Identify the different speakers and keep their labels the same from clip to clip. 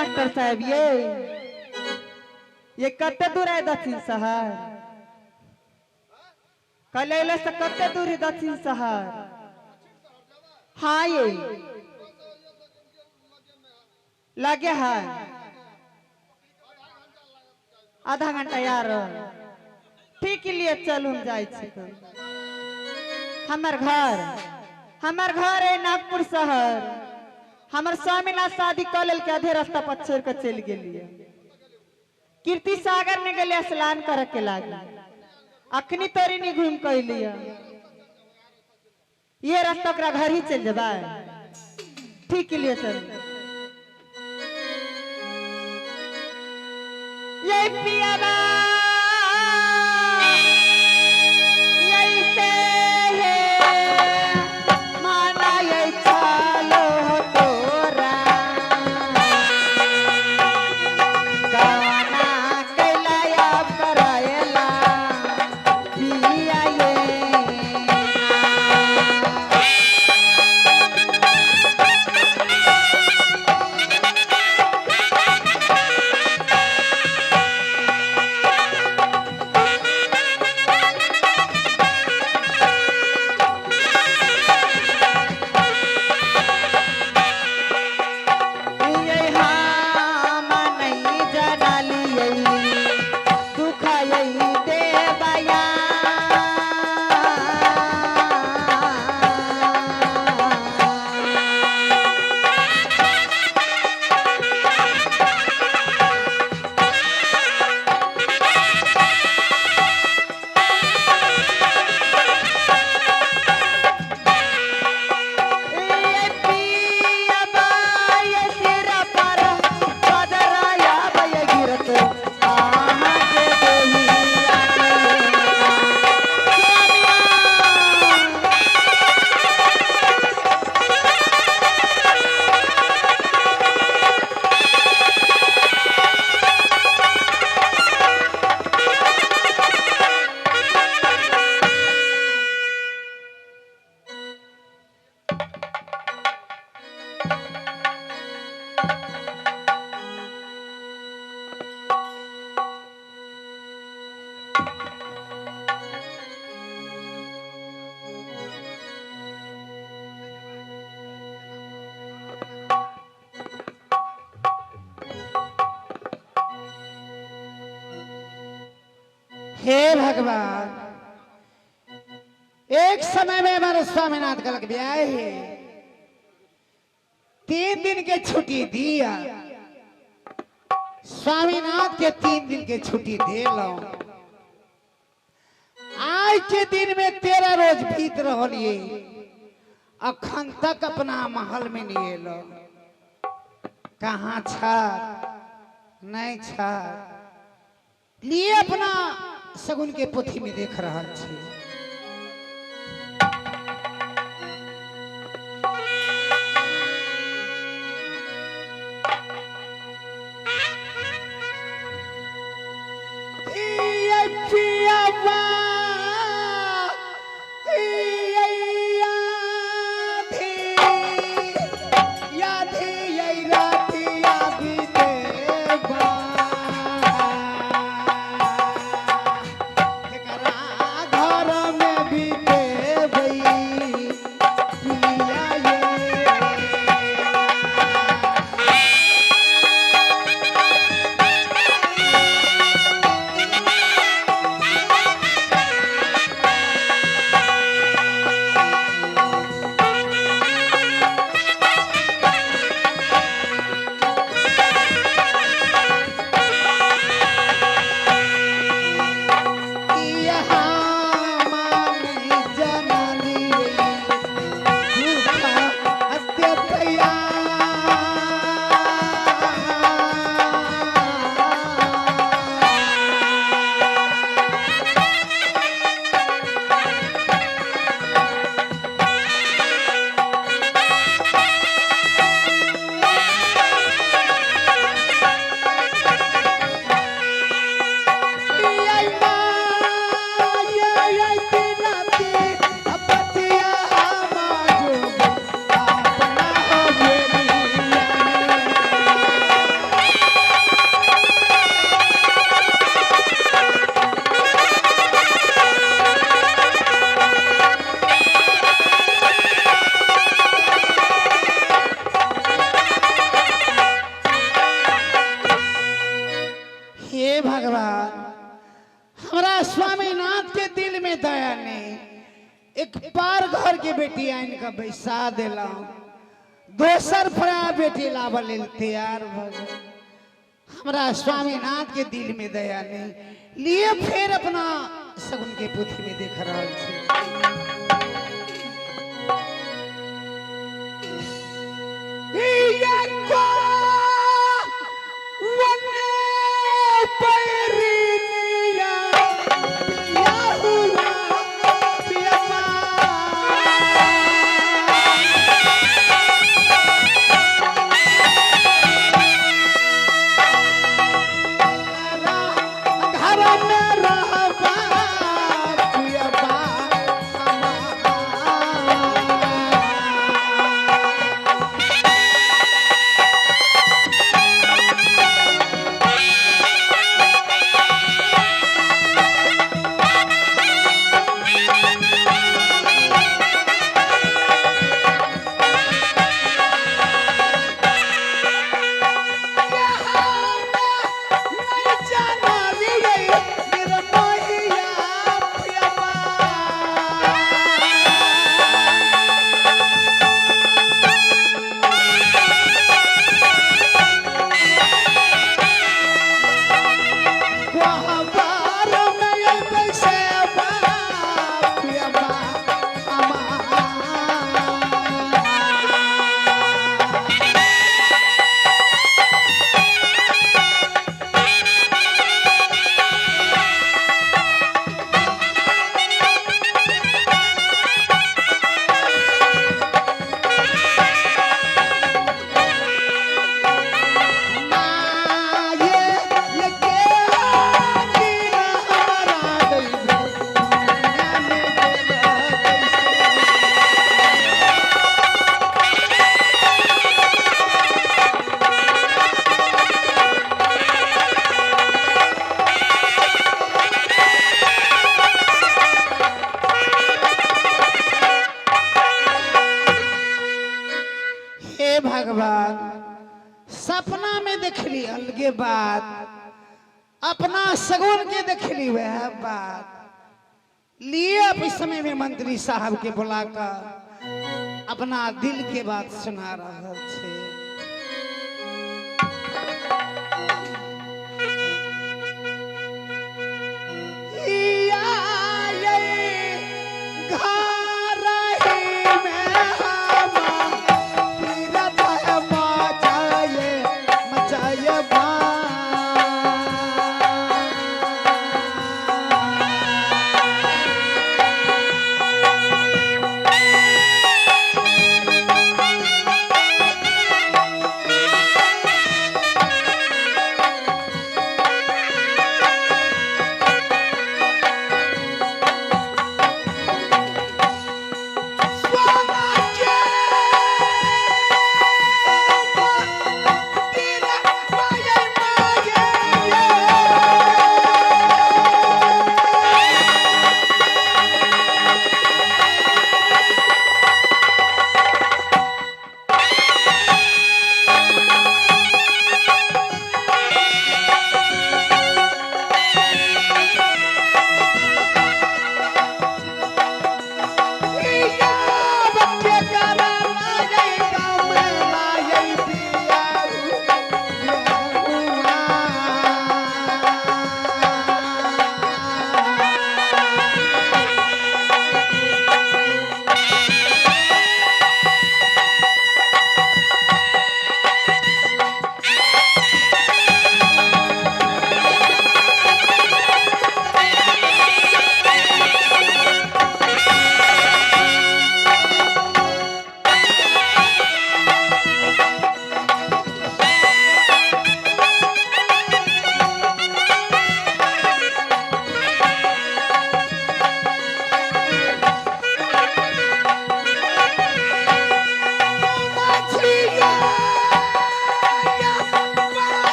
Speaker 1: Master साहब ये कते दूर है दक्षिण शहर? कलेले से कते दूर है दक्षिण शहर? हाँ ये लगे है आधा घंटा यार ठीक लिए चलू जाए हमार घर है नागपुर शहर। हमार स्वामीनाथ शादी कर लेल के आधे रास्ता पर छोड़ के चल गेलिए। कीर्ति सागर ने गले स्नान करे के लागी अखनी तोरी नहीं घूम के लिया ये रास्ता ओकरा घर ही चल जबा ठीक लिए चल ये पियाबा
Speaker 2: हे भगवान, एक समय में हमारे स्वामीनाथ का लग ब्याह है 3 दिन के छुट्टी दिया। स्वामीनाथ के 3 दिन के छुट्टी दे लो। आज के दिन में 13 रोज बीत रही अखन तक अपना महल में नहीं लो। कहाँ छा नहीं छा लिए अपना सगुन के पोथी में देख रहा छी। घर बेटी आइन का बैसा दिला दोसर फरा बेटी लावल लेल तैयार भ गए। हमरा स्वामीनाथ के दिल में दया नहीं लिए फिर अपना सगुन के पोथी में देख रहा छे। भगवान सपना में देखली अलगे बात अपना सगुन के देखली वह बात लिए अब इस समय में मंत्री साहब के बुलाकर अपना दिल के बात सुना रहा छे।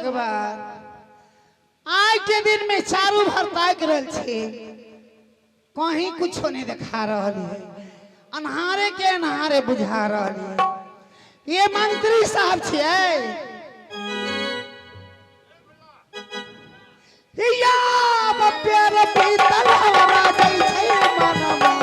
Speaker 2: भगवान आज के दिन में चारू भर ताक रहल छे कहीं कुछो नहीं दिखा रहल है अन्हारे के अन्हारे बुझा रहल है ये मंत्री साहब छियै या बप्पेर पीतल हमरा दै छै मनवा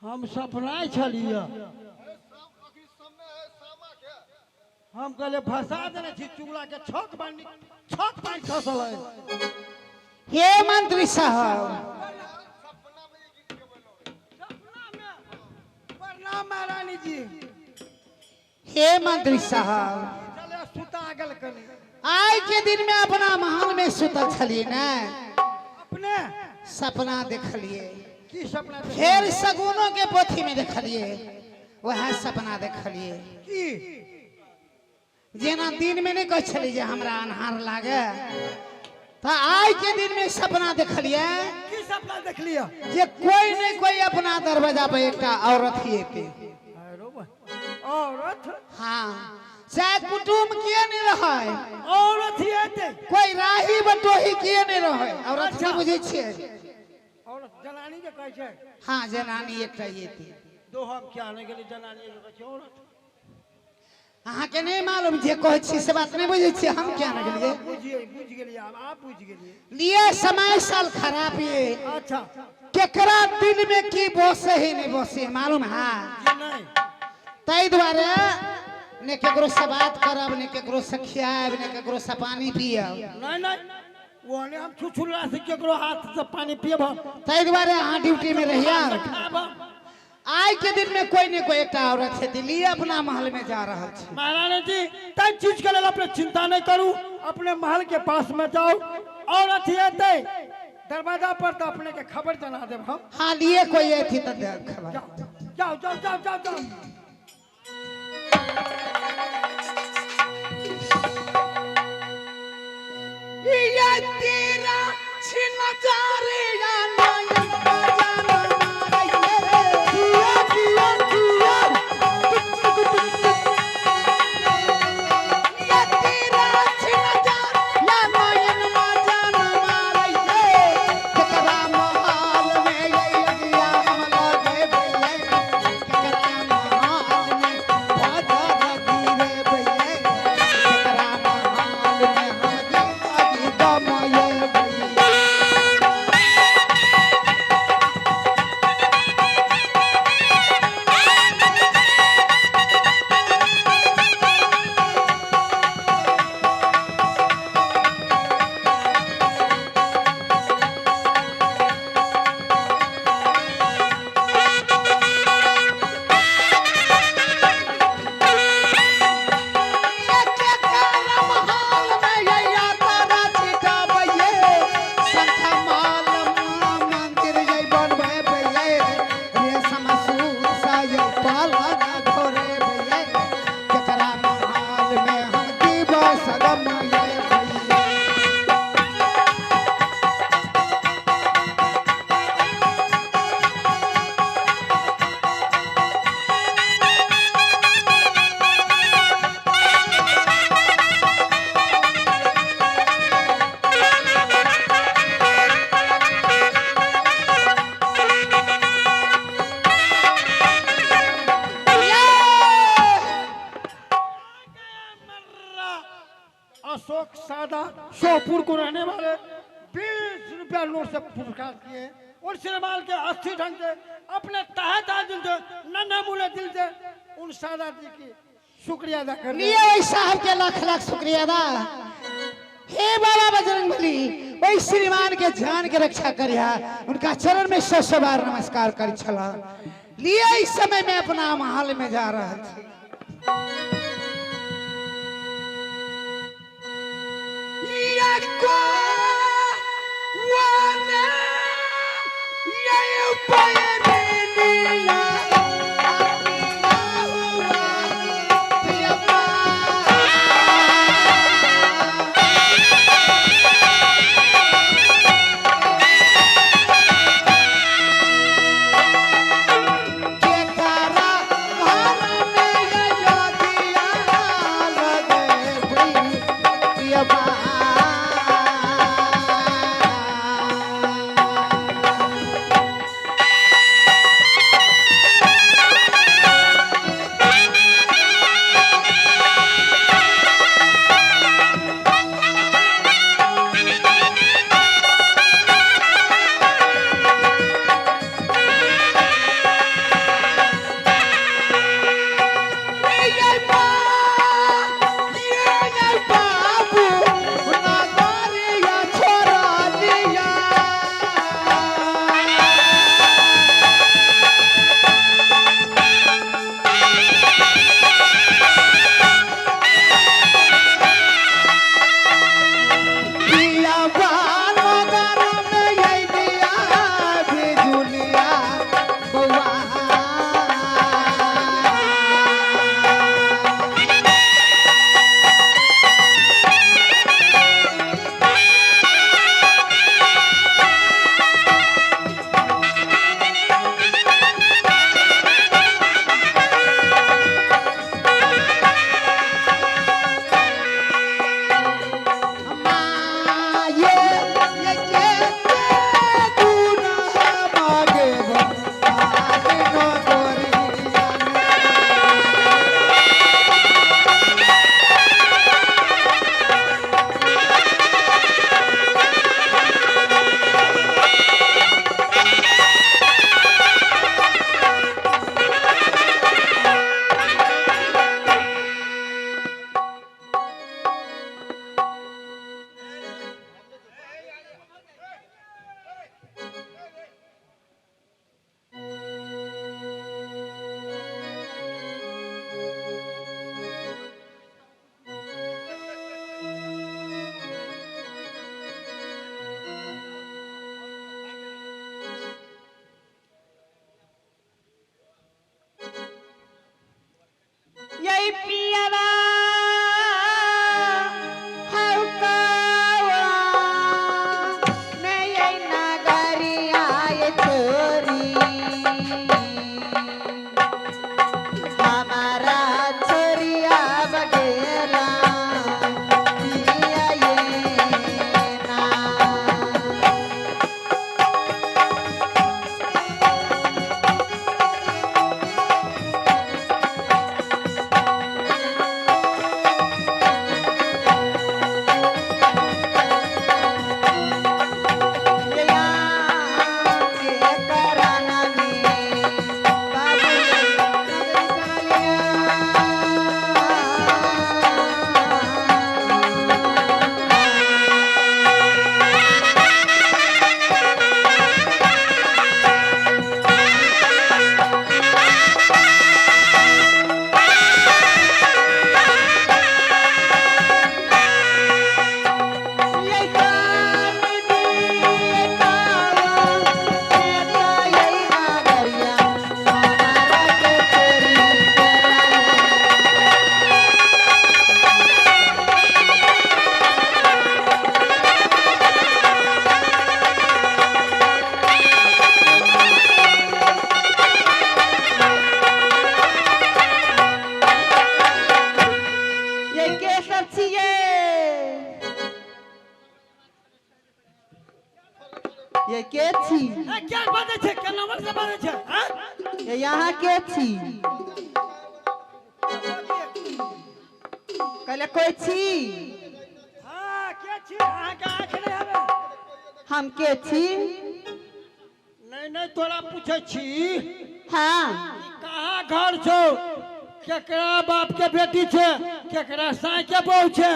Speaker 3: हम सपनाए छलिए हम कहले फंसा देने छी चुगला के छक पानी खसल है
Speaker 2: हे मंत्री साहब
Speaker 3: प्रणाम महारानी जी
Speaker 2: हे मंत्री साहब
Speaker 3: चले सुता गेल कनी
Speaker 2: आज के दिन में अपना महल में सुतल छलिए ना
Speaker 3: अपने
Speaker 2: सपना देखलिए
Speaker 3: की सपना
Speaker 2: फिर सगुनों के पोथी में देखलिए वह सपना देखलिए
Speaker 3: की
Speaker 2: जेना दिन में नहीं कह छली जे हमरा अन्हार लागे तो आज के दिन में सपना देखलिए
Speaker 3: की सपना देख लिया
Speaker 2: जे कोई नहीं कोई अपना दरवाजा पे एक औरत ही एते
Speaker 3: औरत
Speaker 2: हाँ चाहे कुटुम किए नहीं रहे
Speaker 3: औरत ही आते
Speaker 2: कोई राही बटोही किए नहीं रहे औरत
Speaker 3: अच्छा।
Speaker 2: नहीं बुझे छिए
Speaker 3: औरत जनानी के कहै छै
Speaker 2: हाँ जनानी एक एते
Speaker 3: दो हम क्या नहीं गेली जनानी के कहै छै औरत
Speaker 2: अहाँ के नहीं मालूम जे कहै छी से बात नहीं बुझे छिए हम क्या न गेलिए
Speaker 3: बुझ गेलिए आप बुझ गेलिए
Speaker 2: लिए समय साल खराब ये
Speaker 3: अच्छा
Speaker 2: केकरा दिल में की बसे ही नहीं बसे मालूम है
Speaker 3: ये नहीं
Speaker 2: तई द्वारे ने केकरो से बात करब ने केकरो से खियाब ने केकरो से पानी पियब
Speaker 3: नहीं वो ने हम छुछुला से केकरो हाथ से पानी पियब
Speaker 2: तई द्वारे अहाँ ड्यूटी में रहिया
Speaker 3: खाब
Speaker 2: आज के दिन में कोई न कोई एक औरत है दिल्ली अपना महल में जा रहा है
Speaker 3: महारानी जी तय चीज के लिए अपने चिंता नहीं करू अपने महल के पास में जाओ औरत ही आते दरवाजा पर तो अपने के खबर जना देब हम
Speaker 2: हाँ लिए कोई थी तो खबर
Speaker 3: जाओ जाओ जाओ जाओ जाओ
Speaker 2: ये तेरा छिन जारे या नयन जाना मारे किया किया किया ये तेरा छिन जारे या नयन जाना मारे केकरा महल में ये अगिया हम लगे भइले केकरा महल में बाजा गिरे भइले केकरा महल में हम दिल अगी गमये भइले
Speaker 3: अशोक सादा शोपुर को रहने वाले 20 रुपया नोट से पुरस्कार किए उन श्रीमान के 80 ढंग से अपने तहे दिल से नन्हे मुन्ने दिल से उन सादा जी की शुक्रिया अदा कर
Speaker 2: लिए वही साहब के लाख लाख शुक्रिया अदा। हे बाबा बजरंगबली वही श्रीमान के जान के रक्षा करिया उनका चरण में 100 बार नमस्कार कर छला। लिए इस समय में अपना महल में जा रहा था।
Speaker 1: यही पियावा हौकावा ने यही नगरिया ये छोरी हमारा छोरिया बगेला पिया ये ना ये के छी
Speaker 3: क्या बात है क्या नंबर से बात है हां
Speaker 1: ये यहाँ के छी कहले कोई छी
Speaker 3: छी अहाँ के आँख नहीं हवे
Speaker 1: हम के छी?
Speaker 3: नहीं नहीं तोरा पूछे छी
Speaker 1: हाँ
Speaker 3: कहाँ घर छो केकरा बाप के बेटी छे केकरा साई के बहू छे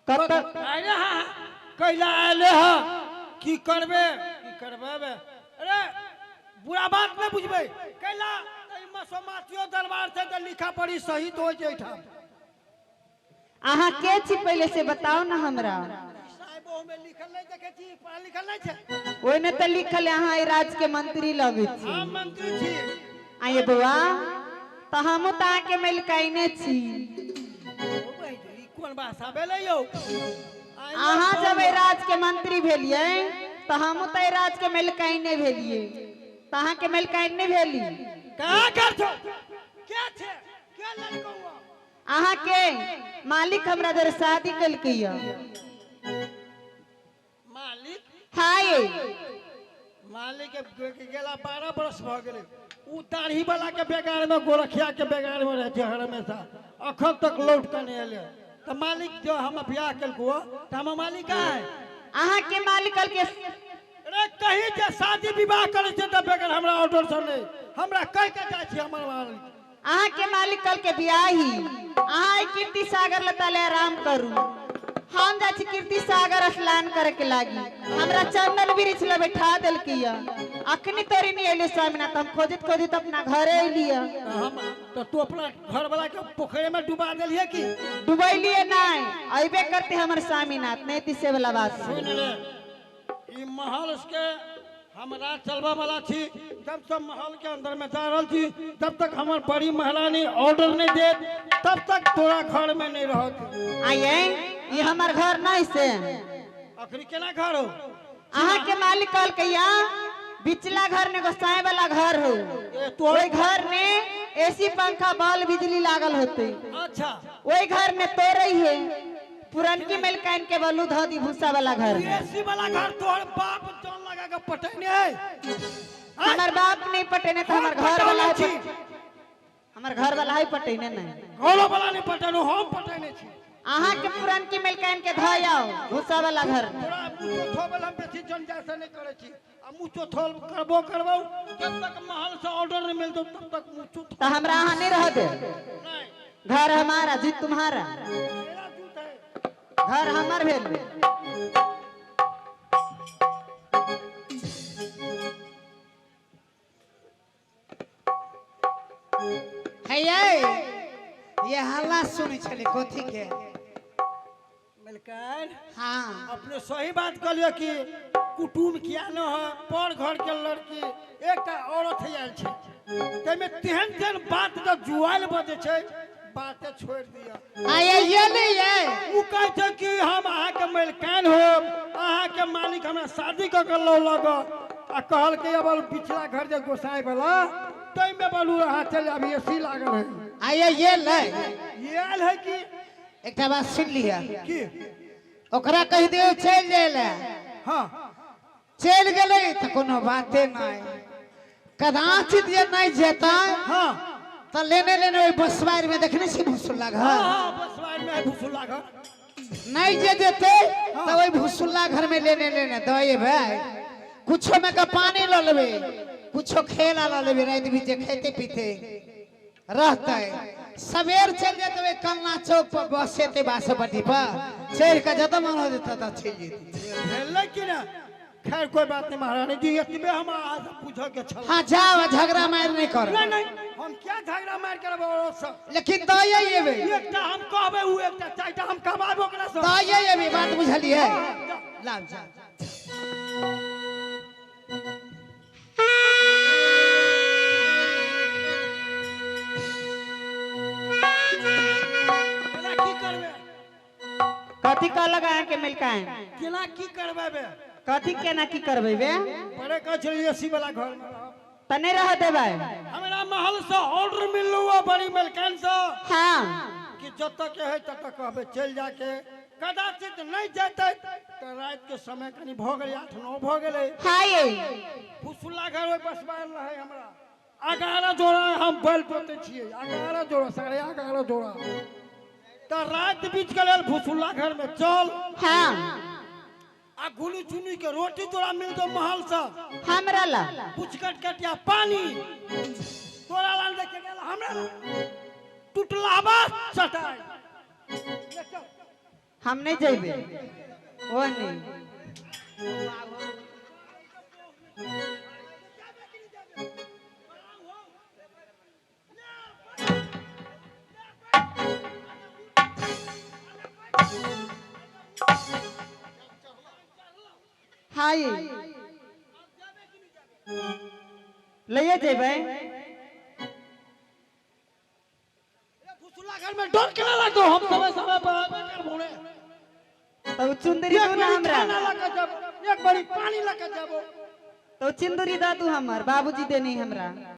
Speaker 1: कत
Speaker 3: अरे हाँ कैला आले ह की करबे बे अरे बुरा बात नहीं बुझबे कैला मसोमातियो दरबार से तो लिखा पढ़ी सही तो जे था
Speaker 1: अहाँ के छी पहले से बताओ ना हमरा।
Speaker 3: साहिबो में लिखल नहीं देखे छी पढ़ा लिखल नहीं छे
Speaker 1: ओइ ने त लिखल है अहाँ ई राज के मंत्री लगे छी।
Speaker 3: हां मंत्री छी
Speaker 1: आये बुआ त हमू त आके मिलकाइने छी।
Speaker 3: ओ भाई ई कोन भाषा भेलै यौ
Speaker 1: अहाँ जब ई राज के मंत्री भेलिए त हमू त ई राज के मिलकाइने भेलिए त अहाँ के मिलकाइने भेली।
Speaker 3: का कर छो क्या छे क्या लड़को हुआ
Speaker 1: अहाँ के मालिक हमरा जर शादी कल किया
Speaker 3: मालिक
Speaker 1: हाय
Speaker 3: मालिक के गेला 12 बरस भ गेले उ दाढ़ी वाला के बेगार में गोरखिया के बेगार में रहे हर हमेशा अखन तक लौट के नहीं आले तो मालिक जो हम ब्याह कल को त हम मालिक है
Speaker 1: अहाँ के मालिक कल के
Speaker 3: अरे कहीं जे शादी विवाह करे छे त बेगार हमरा ऑर्डर से नहीं हमरा कह के जाय छी हमर मालिक
Speaker 1: अहाँ के मालिक कल के बियाही अहाँ कीर्ति सागर लताले आराम करू हम जा छी कीर्ति सागर स्नान करे के लागी हमरा चंदन वृक्ष ले बैठा देल किया अखनी तोरी नहीं अइले स्वामीनाथ हम खोजत खोजत अपना घरे अइलिया
Speaker 3: हम तो तू अपना घर वाला के पोखरे में डुबा देलिए की
Speaker 1: डुबैलिए नहीं अइबे करते हमर स्वामीनाथ नहीं तिसे वाला बात
Speaker 3: सुन ले ई महल के हमरा चलवा वाला थी जब सब महल के अंदर में जा रहल थी तब तक हमार बड़ी महारानी ऑर्डर नहीं दे तब तक तोरा घर में नहीं रहत
Speaker 1: आइए ये हमार घर नहीं से
Speaker 3: आखिर केना घर हो
Speaker 1: अहाँ के मालिक कल के यहाँ बिचला घर ने गोसाई वाला घर हो
Speaker 3: ए तो
Speaker 1: ओई घर में एसी पंखा बॉल बिजली लागल होते
Speaker 3: अच्छा
Speaker 1: ओई घर में तो रही है पुरनकी मिलकाइन के बलू धोदी भूसा वाला घर में
Speaker 3: एसी वाला घर तोहर बाप जान लगा के पटैने है
Speaker 1: हमार बाप नहीं पटेने तो हमार घर वाला है हमार घर वाला है पटेने नहीं
Speaker 3: घर वाला नहीं पटैनो हम पटैने छी
Speaker 1: अहाँ के पुरनकी मिलकाइन के धोयाओ भूसा वाला घर में
Speaker 3: तोरा मुँह थोबल हम बेसी जन जैसा नहीं करे छी आ मुँह थोल करबो जब तक महल से ऑर्डर नहीं मिलतो तब तक मुँह
Speaker 1: तो हमरा यहाँ नहीं रह दे
Speaker 3: नहीं
Speaker 1: घर हमारा जीत तुम्हारा
Speaker 3: मेरा जूत है
Speaker 1: घर हमार भेल
Speaker 2: है ये हल्ला सुने चले कोथी के
Speaker 3: मिलकर
Speaker 2: हाँ
Speaker 3: अपने सही बात कहलियो कि कुटुम किया न है पर घर के लड़की एक औरत है आयल छे तेमे तेहन तेहन बात का जुआल बजे छे बातें छोड़ दिया
Speaker 2: आये ये नहीं है
Speaker 3: उ कहे छे कि हम अहाँ के मलकान हो अहाँ के मालिक हमरा शादी क के लो लग आ कहल के अब पिछला घर जे गोसाई वाला तई में बोलू अहाँ चल अभी एसी लागल है
Speaker 2: आये ये ले
Speaker 3: ये आयल है कि
Speaker 2: एक बात सुन लिया
Speaker 3: की
Speaker 2: ओकरा कह दियो चल जाए
Speaker 3: हां
Speaker 2: चल गेले तो कोनो बाते नहीं कदाचित ये नहीं जेता
Speaker 3: हां
Speaker 2: तो लेने लेने वही बसवार में देखने से भूसुल्ला घर
Speaker 3: हां बसवार में भूसुल्ला घर
Speaker 2: नहीं जे देते तो वही भूसुल्ला घर में लेने लेने दे भाई कुछो में का पानी लो लेबे कुछो खेला लो लेबे रात बीचे खेते पीते रहते सवेर चल जाते वे कन्ना चौक पर बसे ते बासपट्टी पर चढ़ का जब मन हो देता था चल जेती
Speaker 3: लेकिन खैर कोई बात नहीं महारानी जी इतने हम आज पूछो के छल
Speaker 2: हाँ जाओ झगड़ा मार नहीं कर
Speaker 3: नहीं नहीं हम क्या झगड़ा मार करब और सब
Speaker 2: लेकिन तो ये बे
Speaker 3: एकटा हम कहबे उ एकटा चारटा हम कहबाबो ओकरा सब
Speaker 2: तो ये भी बात बुझलिए लाभ जा
Speaker 3: केना की करबे
Speaker 1: कथी का लगा के मिलकाइन
Speaker 3: केना की करबे बे
Speaker 1: कथी केना की करबे बे
Speaker 3: बड़े कह छली एसी वाला घर में रहब।
Speaker 1: तने रह देबे
Speaker 3: हमरा महल से ऑर्डर मिललो है बड़ी मलकान से
Speaker 1: हाँ
Speaker 3: कि जब तक है तब तक कहबे चल जाके कदाचित नहीं जाते तो रात के समय कनी भ गेलै 8-9 भ गेलै
Speaker 1: हाय
Speaker 3: फुसुल्ला घर में बसबार रहे हमरा 11 जोड़ा हम बैल पोते छिए 11 जोड़ा 11.5 जोड़ा तो रात बीच के लेल भूसुल्ला घर में चल
Speaker 1: हाँ
Speaker 3: आ गुली चुनी के रोटी तोरा मिल दो महल से
Speaker 1: हमरा ला
Speaker 3: पुचकट कटिया पानी तोरा लाल देखे गेल हमरा ला टूटलाबा चटाई ले चल।
Speaker 1: हम नहीं जेबे वो नहीं हाय ले जेबे
Speaker 3: भूसुल्ला घर में डर के लगा दो हम समय पर आबे कर भोरे
Speaker 1: तो चुंदरी दो ना हमरा
Speaker 3: एक बड़ी पानी लगा जाबो
Speaker 1: तो चिंदूरी दा तू हमर बाबूजी देनी हमरा